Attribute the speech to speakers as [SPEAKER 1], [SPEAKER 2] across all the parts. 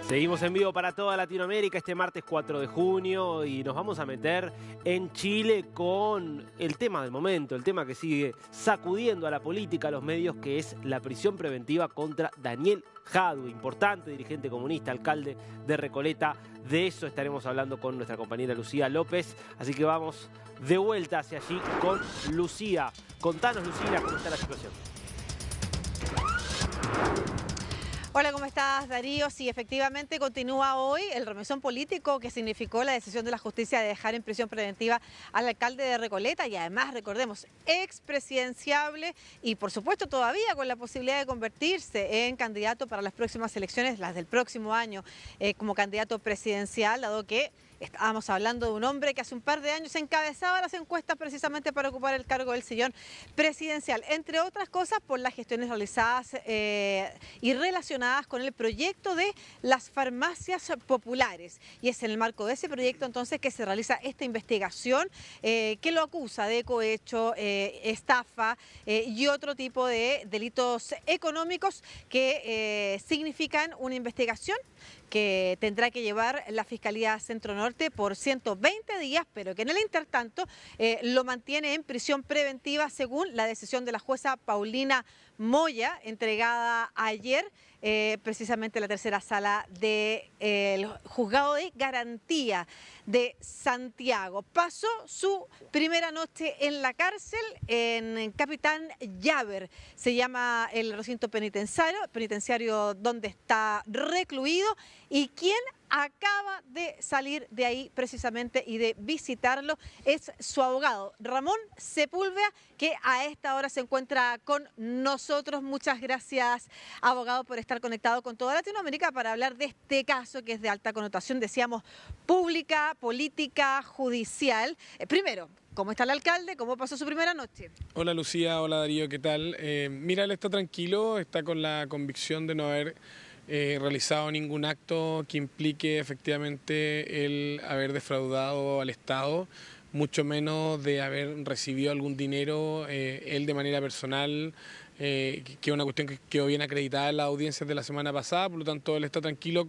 [SPEAKER 1] Seguimos en vivo para toda Latinoamérica este martes 4 de junio y nos vamos a meter en Chile con el tema del momento, el tema que sigue sacudiendo a la política, a los medios, que es la prisión preventiva contra Daniel Jadue, importante dirigente comunista, alcalde de Recoleta. De eso estaremos hablando con nuestra compañera Lucía López, así que vamos de vuelta hacia allí con Lucía. Contanos, Lucía, cómo está la situación.
[SPEAKER 2] Hola, ¿cómo estás, Darío? Sí, efectivamente continúa hoy el remesón político que significó la decisión de la justicia de dejar en prisión preventiva al alcalde de Recoleta y además, recordemos, expresidenciable y por supuesto todavía con la posibilidad de convertirse en candidato para las próximas elecciones, las del próximo año, como candidato presidencial, dado que estábamos hablando de un hombre que hace un par de años encabezaba las encuestas precisamente para ocupar el cargo del sillón presidencial, entre otras cosas por las gestiones realizadas y relacionadas con el proyecto de las farmacias populares. Y es en el marco de ese proyecto entonces que se realiza esta investigación que lo acusa de cohecho, estafa y otro tipo de delitos económicos que significan una investigación que tendrá que llevar la Fiscalía Centro Norte por 120 días, pero que en el intertanto lo mantiene en prisión preventiva según la decisión de la jueza Paulina Moya, entregada ayer, precisamente a la tercera sala del Juzgado de Garantía de Santiago. Pasó su primera noche en la cárcel en Capitán Llaver, se llama el recinto penitenciario donde está recluido, y quien acaba de salir de ahí precisamente y de visitarlo es su abogado, Ramón Sepúlveda, que a esta hora se encuentra con nosotros. Muchas gracias, abogado, por estar conectado con toda Latinoamérica para hablar de este caso que es de alta connotación, decíamos, pública, política, judicial. Primero, ¿cómo está el alcalde? ¿Cómo pasó su primera noche?
[SPEAKER 3] Hola Lucía, hola Darío, ¿qué tal? Mira, él está tranquilo, está con la convicción de no haber realizado ningún acto que implique efectivamente el haber defraudado al Estado, mucho menos de haber recibido algún dinero él de manera personal, que es una cuestión que quedó bien acreditada en las audiencias de la semana pasada. Por lo tanto él está tranquilo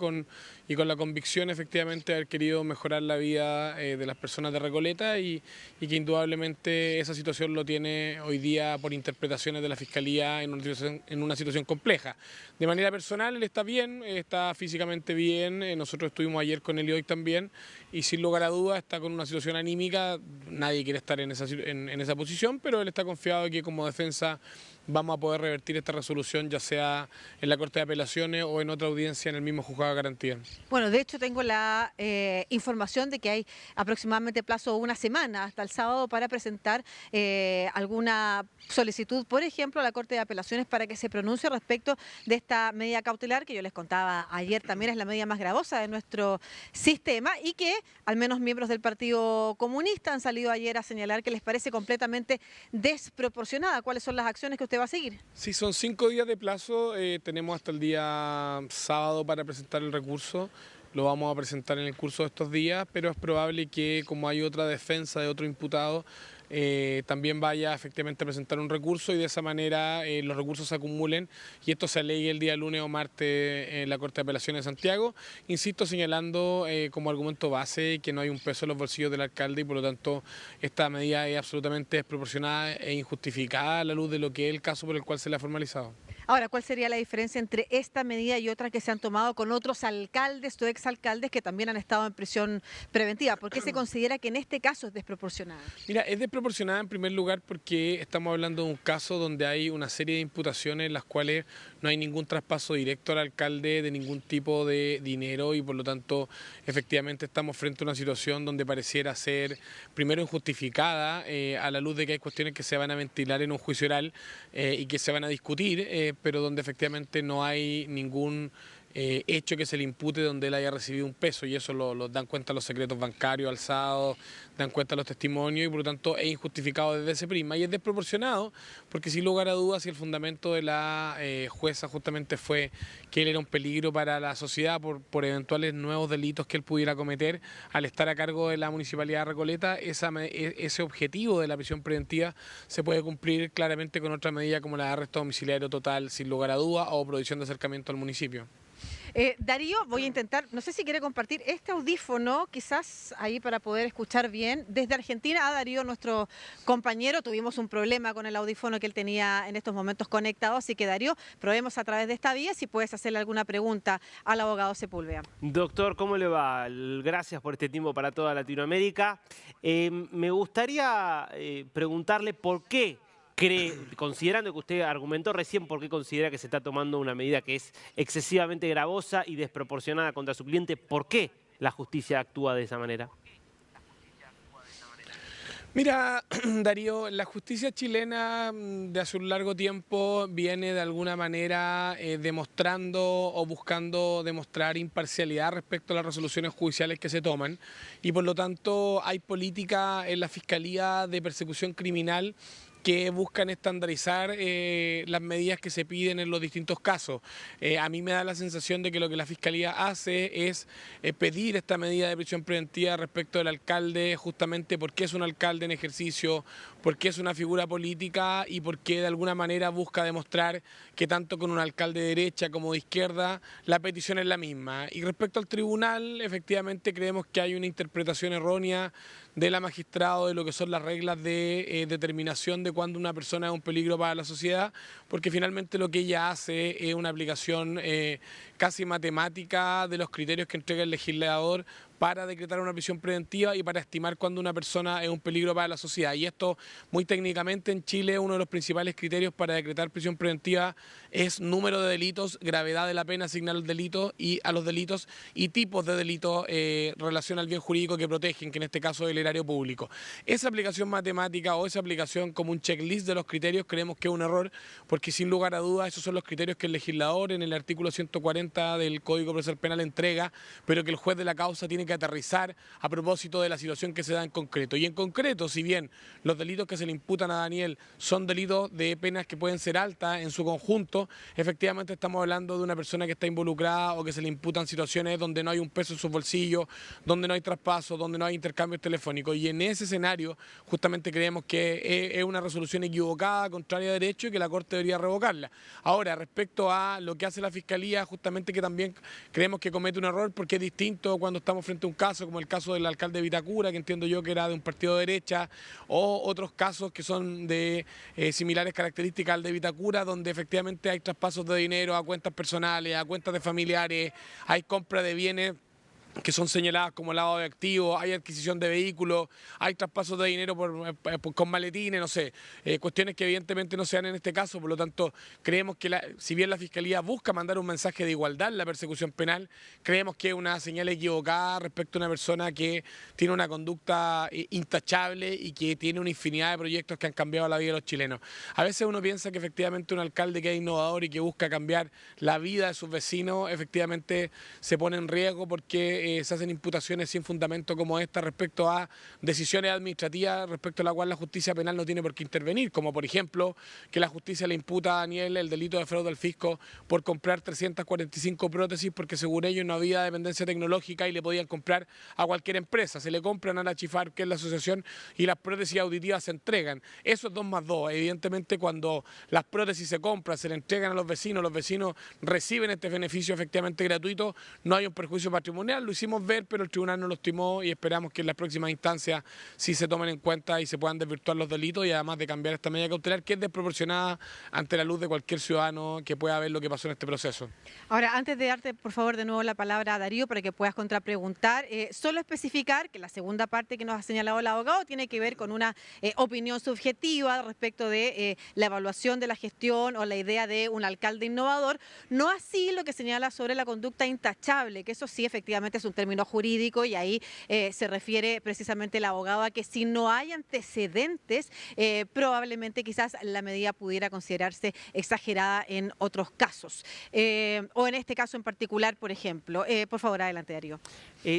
[SPEAKER 3] y con la convicción efectivamente de haber querido mejorar la vida de las personas de Recoleta y que indudablemente esa situación lo tiene hoy día por interpretaciones de la Fiscalía en una situación compleja. De manera personal él está bien, está físicamente bien, nosotros estuvimos ayer con él y hoy también, y sin lugar a dudas está con una situación anímica. Nadie quiere estar en esa posición, pero él está confiado de que como defensa vamos a poder revertir esta resolución, ya sea en la Corte de Apelaciones o en otra audiencia en el mismo Juzgado de Garantía.
[SPEAKER 2] Bueno, de hecho tengo la información de que hay aproximadamente plazo de una semana hasta el sábado para presentar alguna solicitud, por ejemplo, a la Corte de Apelaciones para que se pronuncie respecto de esta medida cautelar que yo les contaba ayer, también es la medida más gravosa de nuestro sistema y que al menos miembros del Partido Comunista han salido ayer a señalar que les parece completamente desproporcionada. ¿Cuáles son las acciones que usted va a seguir?
[SPEAKER 3] Sí, son 5 días de plazo, tenemos hasta el día sábado para presentar el recurso. Lo vamos a presentar en el curso de estos días, pero es probable que, como hay otra defensa de otro imputado, también vaya efectivamente a presentar un recurso y de esa manera los recursos se acumulen y esto se alegue el día lunes o martes en la Corte de Apelaciones de Santiago. Insisto, señalando como argumento base que no hay un peso en los bolsillos del alcalde y por lo tanto esta medida es absolutamente desproporcionada e injustificada a la luz de lo que es el caso por el cual se le ha formalizado.
[SPEAKER 2] Ahora, ¿cuál sería la diferencia entre esta medida y otras que se han tomado con otros alcaldes o exalcaldes que también han estado en prisión preventiva? ¿Por qué se considera que en este caso es desproporcionada?
[SPEAKER 3] Mira, es desproporcionada en primer lugar porque estamos hablando de un caso donde hay una serie de imputaciones en las cuales no hay ningún traspaso directo al alcalde de ningún tipo de dinero y por lo tanto efectivamente estamos frente a una situación donde pareciera ser primero injustificada a la luz de que hay cuestiones que se van a ventilar en un juicio oral y que se van a discutir, pero donde efectivamente no hay ningún hecho que se le impute donde él haya recibido un peso y eso lo dan cuenta los secretos bancarios alzados, dan cuenta los testimonios y por lo tanto es injustificado desde ese prisma y es desproporcionado porque sin lugar a dudas si el fundamento de la jueza justamente fue que él era un peligro para la sociedad por eventuales nuevos delitos que él pudiera cometer al estar a cargo de la Municipalidad de Recoleta, ese objetivo de la prisión preventiva se puede cumplir claramente con otra medida como la de arresto domiciliario total sin lugar a dudas o prohibición de acercamiento al municipio.
[SPEAKER 2] Darío, voy a intentar, no sé si quiere compartir este audífono, quizás ahí para poder escuchar bien. Desde Argentina a Darío, nuestro compañero, tuvimos un problema con el audífono que él tenía en estos momentos conectado, así que Darío, probemos a través de esta vía si puedes hacerle alguna pregunta al abogado Sepúlveda.
[SPEAKER 1] Doctor, ¿cómo le va? Gracias por este tiempo para toda Latinoamérica. Me gustaría preguntarle por qué cree, considerando que usted argumentó recién por qué considera que se está tomando una medida que es excesivamente gravosa y desproporcionada contra su cliente, ¿por qué la justicia actúa de esa manera?
[SPEAKER 3] Mira, Darío, la justicia chilena de hace un largo tiempo viene de alguna manera demostrando o buscando demostrar imparcialidad respecto a las resoluciones judiciales que se toman y por lo tanto hay política en la Fiscalía de Persecución Criminal que buscan estandarizar las medidas que se piden en los distintos casos. A mí me da la sensación de que lo que la Fiscalía hace es pedir esta medida de prisión preventiva respecto del alcalde, justamente porque es un alcalde en ejercicio, porque es una figura política y porque de alguna manera busca demostrar que tanto con un alcalde de derecha como de izquierda la petición es la misma. Y respecto al tribunal, efectivamente creemos que hay una interpretación errónea de la magistrado de lo que son las reglas de determinación de cuándo una persona es un peligro para la sociedad, porque finalmente lo que ella hace es una aplicación casi matemática de los criterios que entrega el legislador para decretar una prisión preventiva y para estimar cuándo una persona es un peligro para la sociedad. Y esto, muy técnicamente, en Chile uno de los principales criterios para decretar prisión preventiva es número de delitos, gravedad de la pena asignada a los delitos y tipos de delitos relación al bien jurídico que protegen, que en este caso es el erario público. Esa aplicación matemática o esa aplicación como un checklist de los criterios creemos que es un error, porque sin lugar a dudas esos son los criterios que el legislador en el artículo 140 del Código Procesal Penal entrega, pero que el juez de la causa tiene que aterrizar a propósito de la situación que se da en concreto. Y en concreto, si bien los delitos que se le imputan a Daniel son delitos de penas que pueden ser altas en su conjunto, efectivamente estamos hablando de una persona que está involucrada o que se le imputan situaciones donde no hay un peso en sus bolsillos, donde no hay traspaso, donde no hay intercambios telefónicos. Y en ese escenario justamente creemos que es una resolución equivocada, contraria a derecho y que la Corte debería revocarla. Ahora, respecto a lo que hace la Fiscalía, justamente que también creemos que comete un error porque es distinto cuando estamos frente a un caso como el caso del alcalde de Vitacura, que entiendo yo que era de un partido de derecha, o otros casos que son de similares características al de Vitacura, donde efectivamente hay traspasos de dinero a cuentas personales, a cuentas de familiares, hay compra de bienes que son señaladas como lavado de activos, hay adquisición de vehículos, hay traspasos de dinero con maletines, no sé, cuestiones que evidentemente no se dan en este caso, por lo tanto creemos que si bien la Fiscalía busca mandar un mensaje de igualdad en la persecución penal, creemos que es una señal equivocada respecto a una persona que tiene una conducta intachable y que tiene una infinidad de proyectos que han cambiado la vida de los chilenos. A veces uno piensa que efectivamente un alcalde que es innovador y que busca cambiar la vida de sus vecinos, efectivamente se pone en riesgo porque se hacen imputaciones sin fundamento como esta respecto a decisiones administrativas respecto a la cual la justicia penal no tiene por qué intervenir, como por ejemplo que la justicia le imputa a Daniel el delito de fraude al fisco por comprar 345 prótesis porque según ellos no había dependencia tecnológica y le podían comprar a cualquier empresa. Se le compran a la Chifar, que es la asociación, y las prótesis auditivas se entregan. Eso es 2 más 2. Evidentemente cuando las prótesis se compran, se le entregan a los vecinos reciben este beneficio efectivamente gratuito, no hay un perjuicio patrimonial. Lo hicimos ver, pero el tribunal no lo estimó y esperamos que en las próximas instancias sí se tomen en cuenta y se puedan desvirtuar los delitos y además de cambiar esta medida cautelar que es desproporcionada ante la luz de cualquier ciudadano que pueda ver lo que pasó en este proceso.
[SPEAKER 2] Ahora, antes de darte por favor de nuevo la palabra a Darío para que puedas contrapreguntar, solo especificar que la segunda parte que nos ha señalado el abogado tiene que ver con una opinión subjetiva respecto de la evaluación de la gestión o la idea de un alcalde innovador, no así lo que señala sobre la conducta intachable, que eso sí efectivamente es un término jurídico y ahí se refiere precisamente el abogado a que si no hay antecedentes, probablemente quizás la medida pudiera considerarse exagerada en otros casos. O en este caso en particular, por ejemplo. Por favor, adelante, Darío.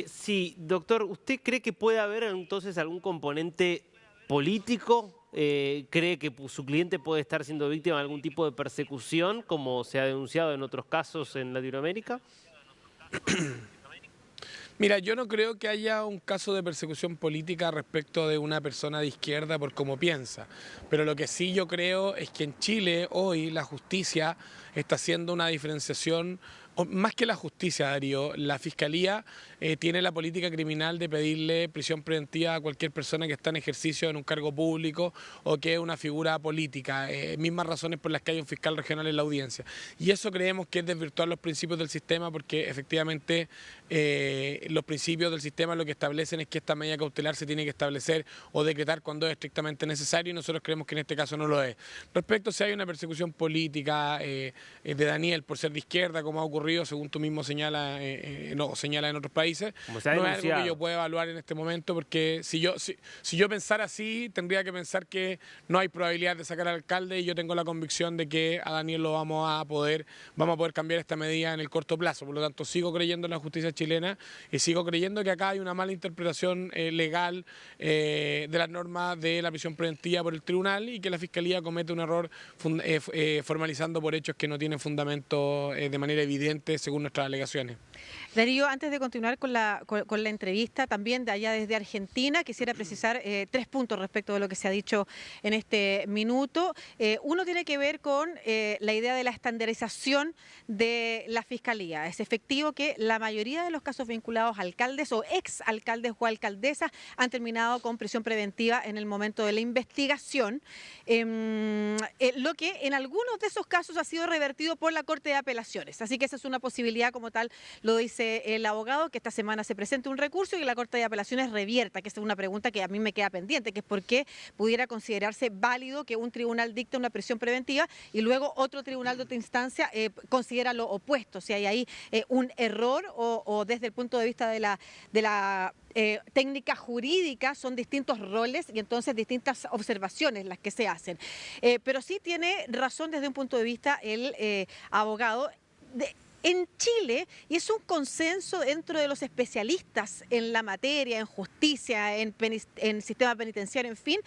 [SPEAKER 1] Sí, doctor, ¿usted cree que puede haber entonces algún componente político? ¿Cree que su cliente puede estar siendo víctima de algún tipo de persecución, como se ha denunciado en otros casos en Latinoamérica?
[SPEAKER 3] Mira, yo no creo que haya un caso de persecución política respecto de una persona de izquierda por cómo piensa, pero lo que sí yo creo es que en Chile hoy la justicia está haciendo una diferenciación Más que la justicia, Darío, la Fiscalía tiene la política criminal de pedirle prisión preventiva a cualquier persona que está en ejercicio en un cargo público o que es una figura política, mismas razones por las que hay un fiscal regional en la audiencia. Y eso creemos que es desvirtuar los principios del sistema, porque efectivamente los principios del sistema lo que establecen es que esta medida cautelar se tiene que establecer o decretar cuando es estrictamente necesario, y nosotros creemos que en este caso no lo es. Respecto a si hay una persecución política de Daniel por ser de izquierda, como ha ocurrido, según tú mismo señala en otros países, no es algo que yo pueda evaluar en este momento, porque si yo pensara así, tendría que pensar que no hay probabilidad de sacar al alcalde, y yo tengo la convicción de que a Daniel lo vamos a poder cambiar esta medida en el corto plazo. Por lo tanto, sigo creyendo en la justicia chilena y sigo creyendo que acá hay una mala interpretación legal de las normas de la prisión preventiva por el tribunal, y que la Fiscalía comete un error formalizando por hechos que no tienen fundamento de manera evidente según nuestras alegaciones.
[SPEAKER 2] Darío, antes de continuar con la entrevista, también de allá desde Argentina, quisiera precisar 3 puntos respecto de lo que se ha dicho en este minuto. Uno tiene que ver con la idea de la estandarización de la Fiscalía. Es efectivo que la mayoría de los casos vinculados a alcaldes o exalcaldes o alcaldesas han terminado con prisión preventiva en el momento de la investigación, lo que en algunos de esos casos ha sido revertido por la Corte de Apelaciones. Así que esa es una posibilidad, como tal lo dice el abogado, que esta semana se presente un recurso y que la Corte de Apelaciones revierta, que esa es una pregunta que a mí me queda pendiente, que es por qué pudiera considerarse válido que un tribunal dicte una prisión preventiva y luego otro tribunal de otra instancia considera lo opuesto, si hay ahí un error o desde el punto de vista de la técnica jurídica son distintos roles y entonces distintas observaciones las que se hacen. Pero sí tiene razón desde un punto de vista el abogado. En Chile, y es un consenso dentro de los especialistas en la materia, en justicia, en sistema penitenciario, en fin,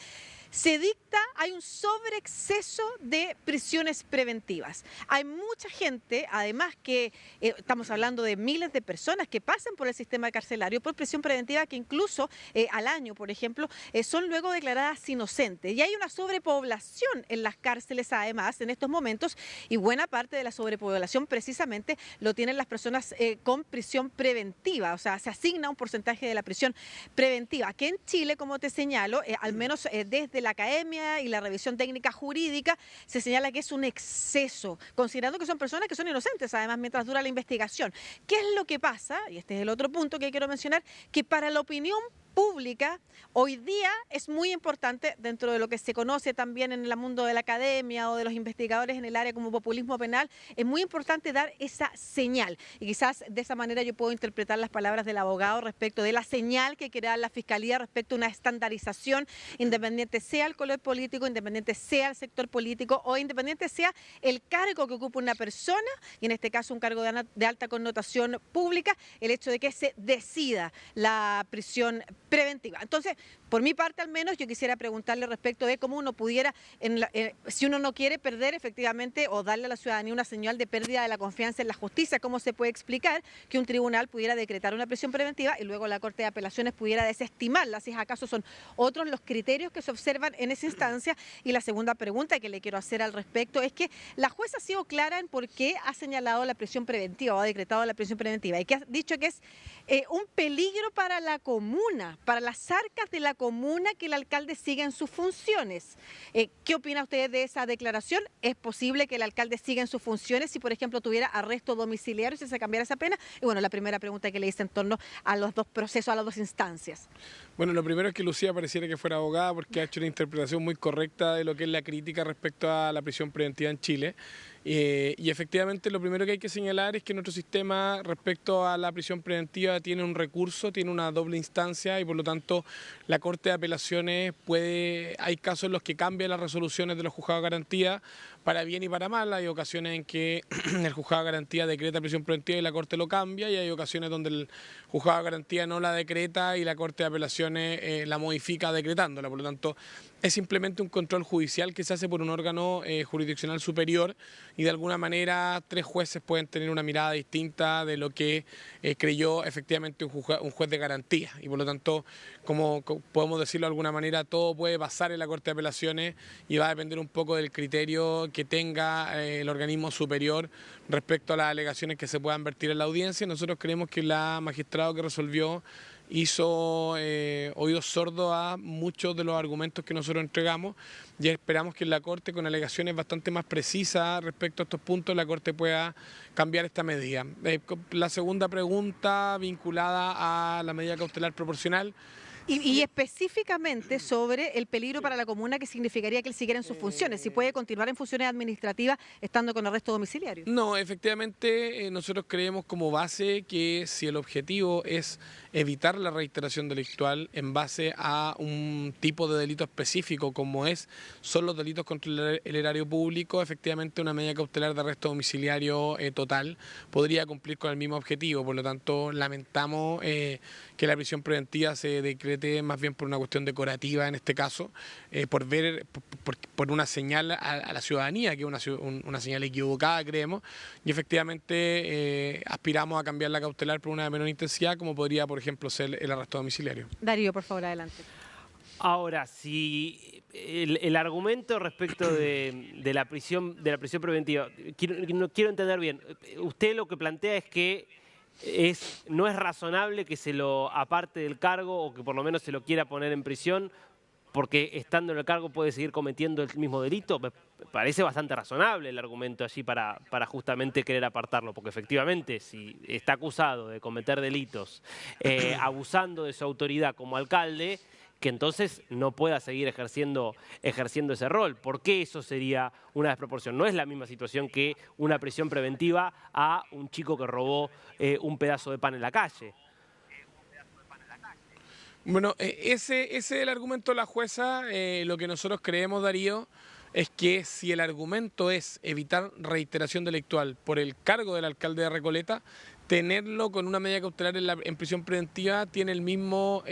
[SPEAKER 2] se dicta, hay un sobreexceso de prisiones preventivas. Hay mucha gente, además que estamos hablando de miles de personas que pasan por el sistema carcelario por prisión preventiva, que incluso al año, por ejemplo, son luego declaradas inocentes. Y hay una sobrepoblación en las cárceles, además, en estos momentos, y buena parte de la sobrepoblación precisamente lo tienen las personas con prisión preventiva, o sea, se asigna un porcentaje de la prisión preventiva, que en Chile, como te señalo, al menos desde la academia y la revisión técnica jurídica, se señala que es un exceso, considerando que son personas que son inocentes, además, mientras dura la investigación. ¿Qué es lo que pasa? Y este es el otro punto que quiero mencionar, que para la opinión pública, hoy día es muy importante, dentro de lo que se conoce también en el mundo de la academia o de los investigadores en el área como populismo penal, es muy importante dar esa señal. Y quizás de esa manera yo puedo interpretar las palabras del abogado respecto de la señal que quiere dar la Fiscalía respecto a una estandarización, independiente sea el color político, independiente sea el sector político o independiente sea el cargo que ocupa una persona, y en este caso un cargo de alta connotación pública, el hecho de que se decida la prisión preventiva. Entonces, por mi parte al menos, yo quisiera preguntarle respecto de cómo uno pudiera, si uno no quiere perder efectivamente o darle a la ciudadanía una señal de pérdida de la confianza en la justicia, cómo se puede explicar que un tribunal pudiera decretar una prisión preventiva y luego la Corte de Apelaciones pudiera desestimarla, si acaso son otros los criterios que se observan en esa instancia. Y la segunda pregunta que le quiero hacer al respecto es que la jueza ha sido clara en por qué ha señalado la prisión preventiva o ha decretado la prisión preventiva, y que ha dicho que es un peligro para la comuna, para las arcas de la comuna, que el alcalde siga en sus funciones. ¿Qué opina usted de esa declaración? ¿Es posible que el alcalde siga en sus funciones si, por ejemplo, tuviera arresto domiciliario, si se cambiara esa pena? Y bueno, la primera pregunta que le hice en torno a los dos procesos, a las dos instancias.
[SPEAKER 3] Bueno, lo primero es que Lucía pareciera que fuera abogada, porque ha hecho una interpretación muy correcta de lo que es la crítica respecto a la prisión preventiva en Chile. Y efectivamente lo primero que hay que señalar es que nuestro sistema respecto a la prisión preventiva tiene un recurso, tiene una doble instancia, y por lo tanto la Corte de Apelaciones hay casos en los que cambia las resoluciones de los juzgados de garantía para bien y para mal. Hay ocasiones en que el juzgado de garantía decreta prisión preventiva y la Corte lo cambia, y hay ocasiones donde el juzgado de garantía no la decreta y la Corte de Apelaciones la modifica decretándola. Por lo tanto, es simplemente un control judicial que se hace por un órgano jurisdiccional superior y de alguna manera 3 jueces pueden tener una mirada distinta de lo que creyó efectivamente un juez de garantía y por lo tanto, como podemos decirlo de alguna manera, todo puede pasar en la Corte de Apelaciones y va a depender un poco del criterio que tenga el organismo superior respecto a las alegaciones que se puedan vertir en la audiencia. Nosotros creemos que la magistrado que resolvió hizo oídos sordos a muchos de los argumentos que nosotros entregamos y esperamos que en la Corte, con alegaciones bastante más precisas respecto a estos puntos, la Corte pueda cambiar esta medida. La segunda pregunta vinculada a la medida cautelar proporcional.
[SPEAKER 2] Y específicamente sobre el peligro para la comuna que significaría que él siguiera en sus funciones, si puede continuar en funciones administrativas estando con arresto domiciliario.
[SPEAKER 3] No, efectivamente nosotros creemos como base que si el objetivo es evitar la reiteración delictual en base a un tipo de delito específico como son los delitos contra el erario público, efectivamente una medida cautelar de arresto domiciliario total podría cumplir con el mismo objetivo. Por lo tanto, lamentamos que la prisión preventiva se decrete más bien por una cuestión decorativa en este caso, por una señal a la ciudadanía, que es una señal equivocada, creemos, y efectivamente aspiramos a cambiar la cautelar por una de menor intensidad, como podría, por ejemplo, ser el arresto domiciliario.
[SPEAKER 2] Darío, por favor, adelante.
[SPEAKER 1] Ahora, si el argumento respecto de la prisión preventiva, quiero entender bien, usted lo que plantea es que no es razonable que se lo aparte del cargo o que por lo menos se lo quiera poner en prisión porque estando en el cargo puede seguir cometiendo el mismo delito. Me parece bastante razonable el argumento allí para justamente querer apartarlo, porque efectivamente si está acusado de cometer delitos abusando de su autoridad como alcalde, que entonces no pueda seguir ejerciendo ese rol. ¿Por qué eso sería una desproporción? No es la misma situación que una prisión preventiva a un chico que robó un pedazo de pan en la calle.
[SPEAKER 3] Bueno, ese es el argumento de la jueza. Lo que nosotros creemos, Darío, es que si el argumento es evitar reiteración delictual por el cargo del alcalde de Recoleta, tenerlo con una medida cautelar en prisión preventiva tiene el mismo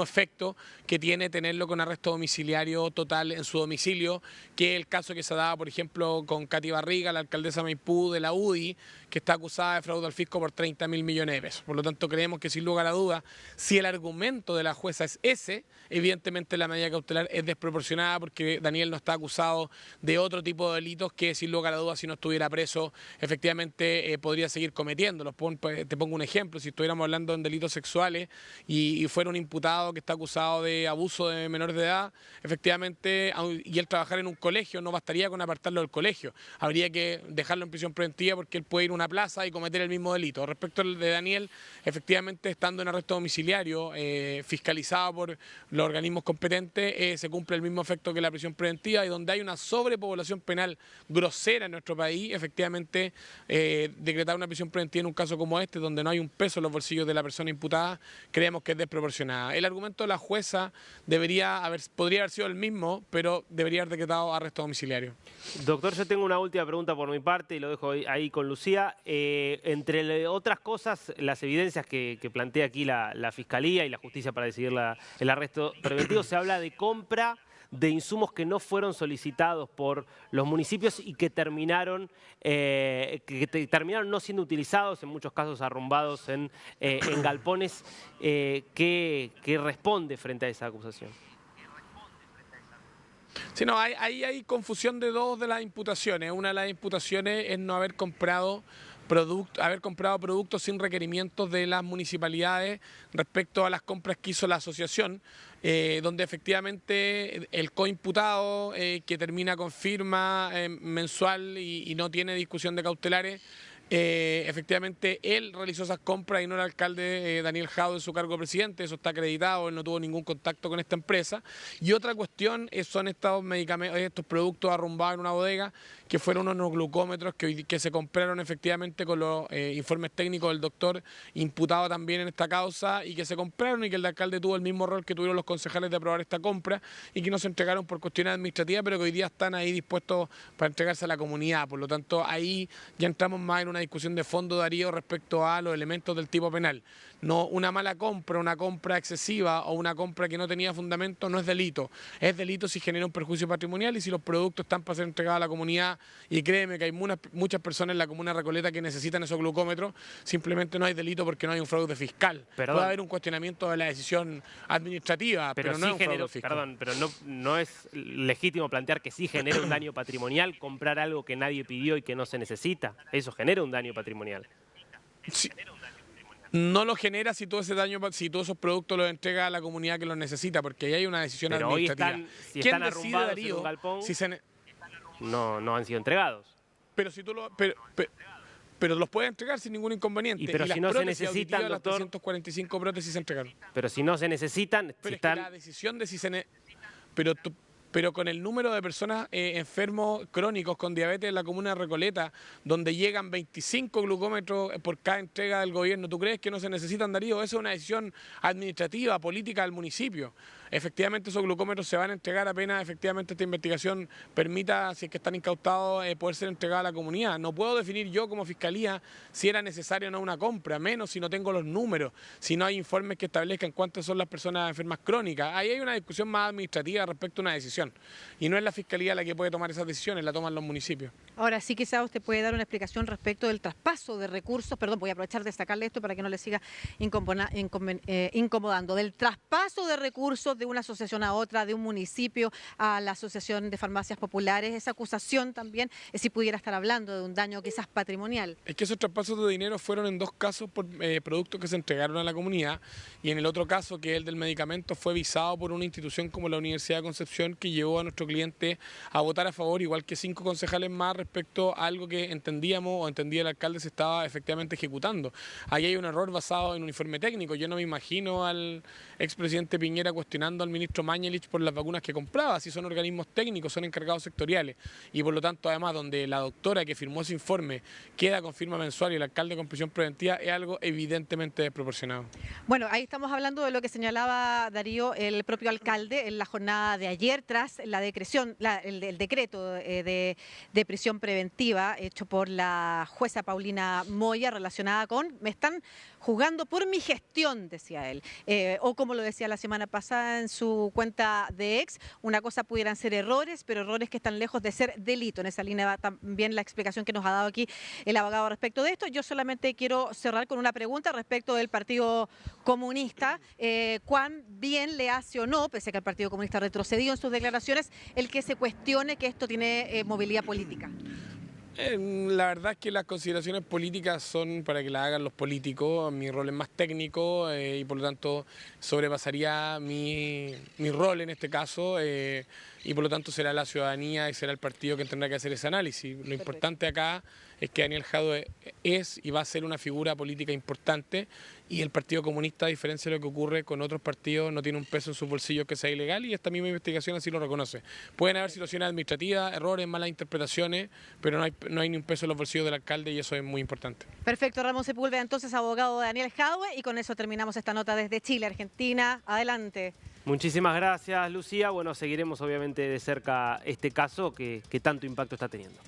[SPEAKER 3] efecto que tiene tenerlo con arresto domiciliario total en su domicilio, que es el caso que se daba, por ejemplo, con Katy Barriga, la alcaldesa Maipú de la UDI, que está acusada de fraude al fisco por 30.000 millones de pesos. Por lo tanto, creemos que sin lugar a dudas, si el argumento de la jueza es ese, evidentemente la medida cautelar es desproporcionada porque Daniel no está acusado de otro tipo de delitos que sin lugar a dudas, si no estuviera preso, efectivamente podría seguir cometiéndolos. Te pongo un ejemplo, si estuviéramos hablando de delitos sexuales y fuera un imputado que está acusado de abuso de menores de edad, efectivamente, y él trabajar en un colegio, no bastaría con apartarlo del colegio, habría que dejarlo en prisión preventiva porque él puede ir a una plaza y cometer el mismo delito. Respecto al de Daniel, efectivamente, estando en arresto domiciliario, fiscalizado por los organismos competentes, se cumple el mismo efecto que la prisión preventiva y donde hay una sobrepoblación penal grosera en nuestro país, efectivamente, decretar una prisión preventiva en un caso como este, donde no hay un peso en los bolsillos de la persona imputada, creemos que es desproporcionada. El argumento de la jueza podría haber sido el mismo, pero debería haber decretado arresto domiciliario.
[SPEAKER 1] Doctor, yo tengo una última pregunta por mi parte y lo dejo ahí con Lucía. Entre otras cosas, las evidencias que plantea aquí la Fiscalía y la Justicia para decidir el arresto preventivo, se habla de compra de insumos que no fueron solicitados por los municipios y que terminaron no siendo utilizados, en muchos casos arrumbados en galpones. ¿Qué responde frente a esa acusación?
[SPEAKER 3] Sí, no, ahí hay confusión de dos de las imputaciones. Una de las imputaciones es no haber comprado productos sin requerimientos de las municipalidades respecto a las compras que hizo la asociación, donde efectivamente el coimputado que termina con firma mensual y no tiene discusión de cautelares, efectivamente él realizó esas compras y no el alcalde Daniel Jadue en su cargo de presidente. Eso está acreditado, él no tuvo ningún contacto con esta empresa. Y otra cuestión son estos medicamentos, estos productos arrumbados en una bodega que fueron unos glucómetros que se compraron efectivamente con los informes técnicos del doctor imputado también en esta causa, y que se compraron, y que el alcalde tuvo el mismo rol que tuvieron los concejales de aprobar esta compra, y que no se entregaron por cuestiones administrativas, pero que hoy día están ahí dispuestos para entregarse a la comunidad. Por lo tanto, ahí ya entramos más en una discusión de fondo, Darío, respecto a los elementos del tipo penal. No, una mala compra, una compra excesiva o una compra que no tenía fundamento no es delito. Es delito si genera un perjuicio patrimonial y si los productos están para ser entregados a la comunidad. Y créeme que hay muchas personas en la comuna de Recoleta que necesitan esos glucómetros. Simplemente no hay delito porque no hay un fraude fiscal.
[SPEAKER 1] Perdón.
[SPEAKER 3] Puede haber un cuestionamiento de la decisión administrativa, pero no
[SPEAKER 1] sí
[SPEAKER 3] es un fraude fiscal.
[SPEAKER 1] Perdón, pero no es legítimo plantear que sí genera un daño patrimonial comprar algo que nadie pidió y que no se necesita. Eso genera un daño patrimonial.
[SPEAKER 3] Sí. No lo genera si todo ese daño, si todos esos productos los entrega a la comunidad que los necesita, porque ahí hay una decisión
[SPEAKER 1] pero
[SPEAKER 3] administrativa.
[SPEAKER 1] Hoy si
[SPEAKER 3] ¿Quién
[SPEAKER 1] están
[SPEAKER 3] decide,
[SPEAKER 1] arrumbados
[SPEAKER 3] Darío,
[SPEAKER 1] en un galpón,
[SPEAKER 3] si se
[SPEAKER 1] no han sido entregados.
[SPEAKER 3] Pero si tú pero los puedes entregar sin ningún inconveniente.
[SPEAKER 1] Pero si no se necesitan,
[SPEAKER 3] las
[SPEAKER 1] doctor,
[SPEAKER 3] 345 prótesis se entregaron.
[SPEAKER 1] Pero si no se necesitan,
[SPEAKER 3] Pero
[SPEAKER 1] si
[SPEAKER 3] es que
[SPEAKER 1] están...
[SPEAKER 3] la decisión de si se pero con el número de personas enfermos crónicos con diabetes en la comuna de Recoleta, donde llegan 25 glucómetros por cada entrega del gobierno, ¿tú crees que no se necesitan, Darío? Esa es una decisión administrativa, política del municipio. Efectivamente, esos glucómetros se van a entregar apenas efectivamente esta investigación permita, si es que están incautados, poder ser entregados a la comunidad. No puedo definir yo como fiscalía si era necesaria o no una compra, menos si no tengo los números, si no hay informes que establezcan cuántas son las personas enfermas crónicas. Ahí hay una discusión más administrativa respecto a una decisión. Y no es la fiscalía la que puede tomar esas decisiones, la toman los municipios.
[SPEAKER 2] Ahora sí, quizá usted puede dar una explicación respecto del traspaso de recursos, perdón, voy a aprovechar de sacarle esto para que no le siga incomodando, del traspaso de recursos de una asociación a otra, de un municipio a la Asociación de Farmacias Populares, esa acusación también, si pudiera estar hablando de un daño quizás patrimonial.
[SPEAKER 3] Es que esos traspasos de dinero fueron en dos casos por productos que se entregaron a la comunidad, y en el otro caso, que es el del medicamento, fue visado por una institución como la Universidad de Concepción, que llevó a nuestro cliente a votar a favor, igual que 5 concejales más, respecto a algo que entendíamos o entendía el alcalde se estaba efectivamente ejecutando. Ahí hay un error basado en un informe técnico. Yo no me imagino al expresidente Piñera cuestionando al ministro Mañalich por las vacunas que compraba. Si son organismos técnicos, son encargados sectoriales, y por lo tanto, además, donde la doctora que firmó ese informe queda con firma mensual y el alcalde con prisión preventiva, es algo evidentemente desproporcionado.
[SPEAKER 2] Bueno, ahí estamos hablando de lo que señalaba Darío, el propio alcalde, en la jornada de ayer, tras la decreción, el decreto de prisión preventiva hecho por la jueza Paulina Moya, relacionada con me están juzgando por mi gestión, decía él, o como lo decía la semana pasada en su cuenta de ex, una cosa pudieran ser errores, pero errores que están lejos de ser delito. En esa línea va también la explicación que nos ha dado aquí el abogado respecto de esto. Yo solamente quiero cerrar con una pregunta respecto del Partido Comunista, cuán bien le hace o no, pese a que el Partido Comunista ha retrocedido en sus declaraciones, el que se cuestione que esto tiene movilidad política.
[SPEAKER 3] La verdad es que las consideraciones políticas son para que las hagan los políticos. Mi rol es más técnico y por lo tanto sobrepasaría mi rol en este caso, y por lo tanto será la ciudadanía y será el partido que tendrá que hacer ese análisis. Lo importante acá es que Daniel Jadwe es y va a ser una figura política importante, y el Partido Comunista, a diferencia de lo que ocurre con otros partidos, no tiene un peso en sus bolsillos que sea ilegal, y esta misma investigación así lo reconoce. Pueden haber situaciones administrativas, errores, malas interpretaciones, pero no hay ni un peso en los bolsillos del alcalde, y eso es muy importante.
[SPEAKER 2] Perfecto, Ramón Sepúlveda, entonces abogado de Daniel Jadwe, y con eso terminamos esta nota desde Chile, Argentina. Adelante.
[SPEAKER 1] Muchísimas gracias, Lucía. Bueno, seguiremos obviamente de cerca este caso que tanto impacto está teniendo.